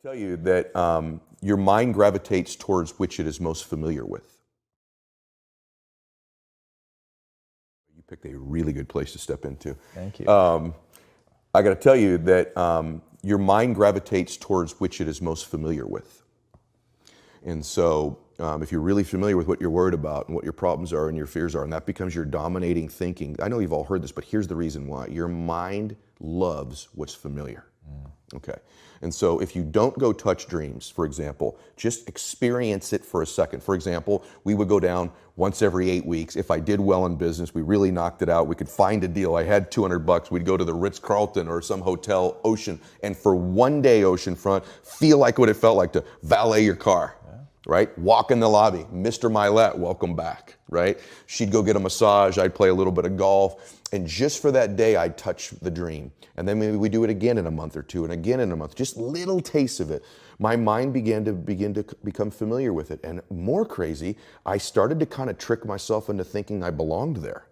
Tell you that your mind gravitates towards which it is most familiar with. You picked a really good place to step into. Thank you. I got to tell you that your mind gravitates towards which it is most familiar with. And so if you're really familiar with what you're worried about and what your problems are and your fears are, and that becomes your dominating thinking, I know you've all heard this, but here's the reason why. Your mind loves what's familiar. Okay. And so if you don't go touch dreams, for example, just experience it for a second. For example, we would go down once every 8 weeks. If I did well in business, we really knocked it out. We could find a deal. I had $200. We'd go to the Ritz-Carlton or some hotel, Ocean, and for one day oceanfront, feel like what it felt like to valet your car. Right? Walk in the lobby. Mr. Mylett, welcome back. Right? She'd go get a massage. I'd play a little bit of golf. And just for that day, I'd touch the dream. And then maybe we do it again in a month or two and again in a month. Just little tastes of it. My mind began to become familiar with it. And more crazy, I started to kind of trick myself into thinking I belonged there.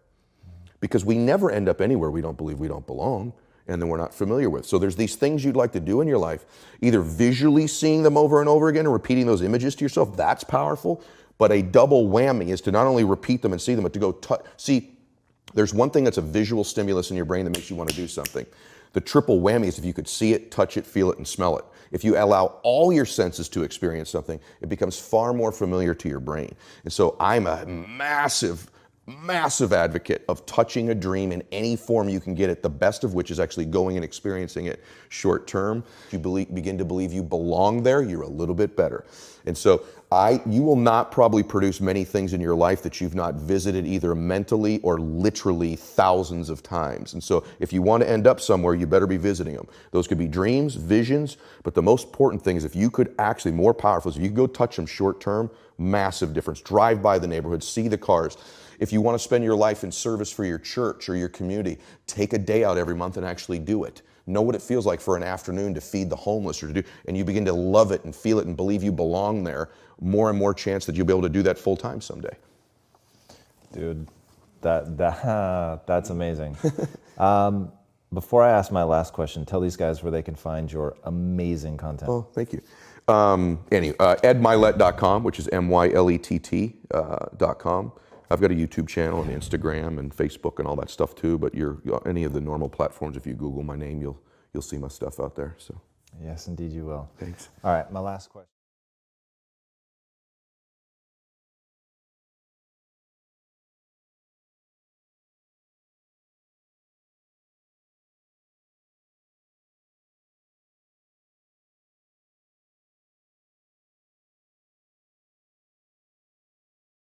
Because we never end up anywhere we don't believe we don't belong, and then we're not familiar with. So there's these things you'd like to do in your life, either visually seeing them over and over again and repeating those images to yourself. That's powerful. But a double whammy is to not only repeat them and see them, but to go touch. See, there's one thing that's a visual stimulus in your brain that makes you want to do something. The triple whammy is if you could see it, touch it, feel it, and smell it. If you allow all your senses to experience something, it becomes far more familiar to your brain. And so I'm a massive advocate of touching a dream in any form you can get it, the best of which is actually going and experiencing it short term. If you begin to believe you belong there, you're a little bit better. And so you will not probably produce many things in your life that you've not visited either mentally or literally thousands of times. And so if you want to end up somewhere, you better be visiting them. Those could be dreams, visions, but the most important thing is if you could actually, more powerful, is if you could go touch them short term, massive difference. Drive by the neighborhood, see the cars. If you want to spend your life in service for your church or your community, take a day out every month and actually do it. Know what it feels like for an afternoon to feed the homeless or to do, and you begin to love it and feel it and believe you belong there, more and more chance that you'll be able to do that full time someday. Dude, that's amazing. Before I ask my last question, tell these guys where they can find your amazing content. Oh, thank you. edmylett.com, which is MYLETT.com. I've got a YouTube channel and Instagram and Facebook and all that stuff too, but any of the normal platforms, if you Google my name, you'll see my stuff out there. So. Yes, indeed you will. Thanks. All right, my last question.